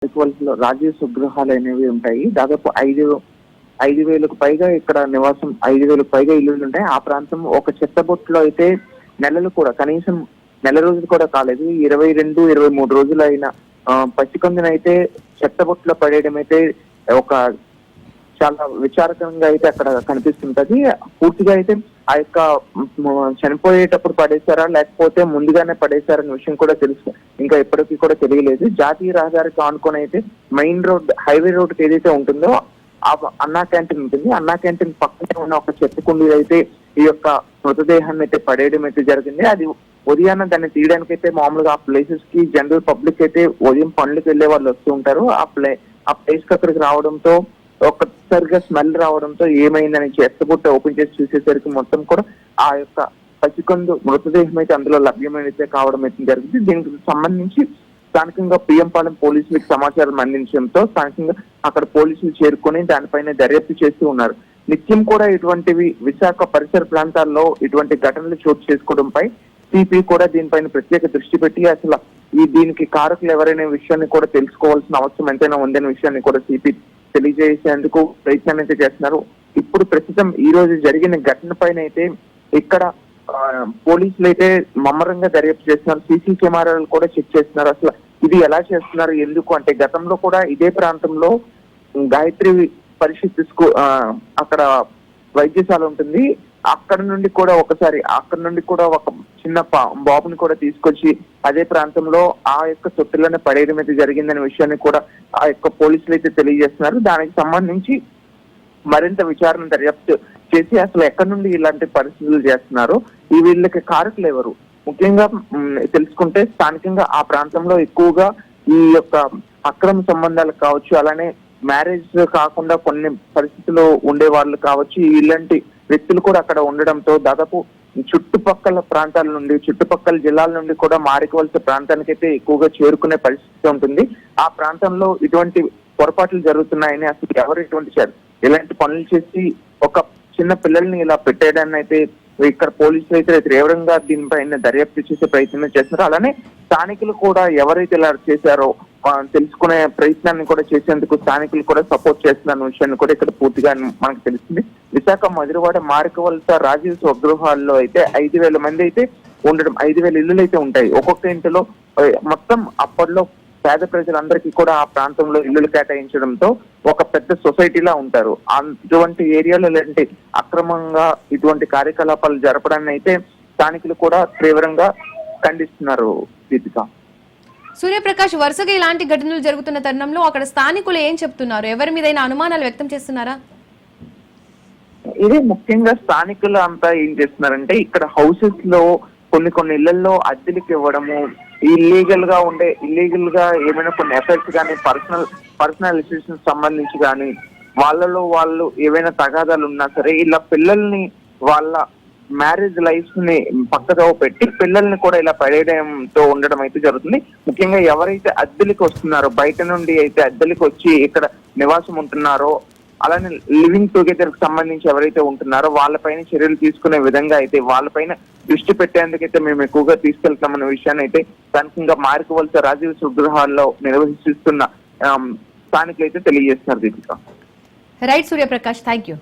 లో రాజీవ్ స్వగృహాలు అనేవి ఉంటాయి. దాదాపు 5,000కు పైగా ఇక్కడ నివాసం 5,000కు పైగా ఇల్లులు ఉంటాయి. ఆ ప్రాంతం ఒక చెత్తబొట్టులో అయితే నెలలు కూడా కనీసం నెల రోజులు కూడా కాలేదు. 22, 23 రోజులు అయిన పసికందునైతే చెత్తబొట్టులో పడేయడం అయితే ఒక చాలా విచారకరంగా అయితే అక్కడ కనిపిస్తుంటది. పూర్తిగా అయితే ఆ యొక్క చనిపోయేటప్పుడు పడేశారా లేకపోతే ముందుగానే పడేశారనే విషయం కూడా తెలుసు ఇంకా ఇప్పటికీ కూడా తెలియలేదు. జాతీయ రహదారికి ఆనుకొని అయితే మెయిన్ రోడ్ హైవే రోడ్కి ఏదైతే ఉంటుందో ఆ అన్నా క్యాంటీన్ ఉంటుంది. అన్నా క్యాంటీన్ పక్కనే ఉన్న ఒక చెత్త కుండీ అయితే ఈ యొక్క మృతదేహాన్ని అయితే పడేయడం అయితే జరిగింది. అది ఉదయాన్నే దాన్ని తీయడానికి అయితే మామూలుగా ఆ ప్లేసెస్ కి జనరల్ పబ్లిక్ అయితే ఉదయం పనులకు వెళ్లే వాళ్ళు వస్తూ ఉంటారు. ఆ ప్లేస్ కి అక్కడికి రావడంతో ఒక్కసారిగా స్మెల్ రావడంతో ఏమైందని చెత్తబుట్ట ఓపెన్ చేసి చూసేసరికి మొత్తం కూడా ఆ యొక్క పసికందు మృతదేహం అయితే అందులో లభ్యమైతే కావడం అయితే జరిగింది. దీనికి సంబంధించి స్థానికంగా పిఎంపాలెం పోలీసులకు సమాచారం అందించడంతో స్థానికంగా అక్కడ పోలీసులు చేరుకొని దానిపైన దర్యాప్తు చేస్తూ ఉన్నారు. నిత్యం కూడా ఇటువంటివి విశాఖ పరిసర ప్రాంతాల్లో ఇటువంటి ఘటనలు చోటు చేసుకోవడంపై సిపి కూడా దీనిపైన ప్రత్యేక దృష్టి పెట్టి అసలు దీనికి కారకులు ఎవరైనా విషయాన్ని కూడా తెలుసుకోవాల్సిన అవసరం ఎంతైనా ఉందనే విషయాన్ని కూడా సిపి తెలియజేసేందుకు ప్రయత్నం అయితే చేస్తున్నారు. ఇప్పుడు ప్రస్తుతం ఈ రోజు జరిగిన ఘటన పైన అయితే ఇక్కడ పోలీసులు అయితే మమ్మరంగా దర్యాప్తు చేస్తున్నారు. సీసీ కెమెరాలు కూడా చెక్ చేస్తున్నారు. అసలు ఇది ఎలా చేస్తున్నారు, ఎందుకు అంటే గతంలో కూడా ఇదే ప్రాంతంలో గాయత్రి పరిషత్ అక్కడ వైద్యశాల ఉంటుంది. అక్కడ నుండి కూడా ఒక చిన్న బాబుని కూడా తీసుకొచ్చి అదే ప్రాంతంలో ఆ యొక్క తొట్టిలోనే పడేయడం అయితే జరిగిందనే విషయాన్ని కూడా ఆ యొక్క పోలీసులు అయితే తెలియజేస్తున్నారు. దానికి సంబంధించి మరింత విచారణ దర్యాప్తు చేసి అసలు ఎక్కడి నుండి ఇలాంటి పరిస్థితులు చేస్తున్నారు, వీళ్ళకి కారకులు ఎవరు, ముఖ్యంగా తెలుసుకుంటే స్థానికంగా ఆ ప్రాంతంలో ఎక్కువగా ఈ యొక్క అక్రమ సంబంధాలు కావచ్చు, అలానే మ్యారేజ్ కాకుండా కొన్ని పరిస్థితుల్లో ఉండే వాళ్ళు కావచ్చు, ఇలాంటి వ్యక్తులు కూడా అక్కడ ఉండడంతో దాదాపు చుట్టుపక్కల ప్రాంతాల నుండి చుట్టుపక్కల జిల్లాల నుండి కూడా మారికవలస ప్రాంతానికైతే ఎక్కువగా చేరుకునే పరిస్థితి ఉంటుంది. ఆ ప్రాంతంలో ఇటువంటి పొరపాట్లు జరుగుతున్నాయని అసలు ఎవరు ఇలాంటి పనులు చేసి ఒక చిన్న పిల్లల్ని ఇలా పెట్టేయడాన్ని అయితే ఇక్కడ పోలీసులు అయితే తీవ్రంగా దీనిపైన దర్యాప్తు చేసే ప్రయత్నం చేస్తున్నారు. అలానే స్థానికులు కూడా ఎవరైతే ఇలా చేశారో తెలుసుకునే ప్రయత్నాన్ని కూడా చేసేందుకు స్థానికులు కూడా సపోర్ట్ చేస్తున్న విషయాన్ని కూడా ఇక్కడ పూర్తిగా మనకు తెలిసింది. విశాఖ మధురవాడ మారికవలస రాజీవ్ స్వగృహాల్లో అయితే 5,000 మంది అయితే ఉండడం, 5,000 ఇల్లులు అయితే ఉంటాయి. ఒక్కొక్క ఇంటిలో మొత్తం అప్పట్లో పేద ప్రజలందరికీ కూడా ఆ ప్రాంతంలో ఇల్లులు కేటాయించడంతో ఒక పెద్ద సొసైటీలా ఉంటారు. అటువంటి ఏరియాలో ఇలాంటి అక్రమంగా ఇటువంటి కార్యకలాపాలు జరపడాన్ని అయితే స్థానికులు కూడా తీవ్రంగా ఖండిస్తున్నారు. దీపిక, సూర్యప్రకాష్, వరుసగా ఇలాంటి ఘటనలు జరుగుతున్న తరుణంలో అక్కడ స్థానికులు ఏం చెప్తున్నారు? ఎవరి మీద అనుమానాలు వ్యక్తం చేస్తున్నారా? ఇది ముఖ్యంగా స్థానికులు అంతా ఏం చేస్తున్నారంటే ఇక్కడ హౌసెస్ లో కొన్ని ఇళ్లలో అద్దెలకు ఇవ్వడము, ఇల్లీగల్ గా ఏమైనా కొన్ని ఎఫెక్ట్స్ కానీ పర్సనల్ ఇష్యూస్ సంబంధించి కానీ వాళ్ళు ఏవైనా తగాదాలు ఉన్నా సరే ఇలా పిల్లల్ని వాళ్ళ మ్యారేజ్ లైఫ్ ని పక్కదో పెట్టి పిల్లల్ని కూడా ఇలా పడేయడంతో ఉండడం అయితే జరుగుతుంది. ముఖ్యంగా ఎవరైతే అద్దెలకు వస్తున్నారో, బయట నుండి అయితే అద్దెలకు వచ్చి ఇక్కడ నివాసం ఉంటున్నారో, అలానే లివింగ్ టుగెదర్ కి సంబంధించి ఎవరైతే ఉంటున్నారో వాళ్ళపైన చర్యలు తీసుకునే విధంగా అయితే వాళ్ళపైన దృష్టి పెట్టేందుకైతే మేము ఎక్కువగా తీసుకెళ్తామన్న విషయాన్ని అయితే స్థానికంగా మారికవలస రాజీవ్ స్వగృహాల్లో నిర్వహిస్తున్న స్థానికులు అయితే తెలియజేస్తున్నారు. Deepika, right Suryaprakash, thank you.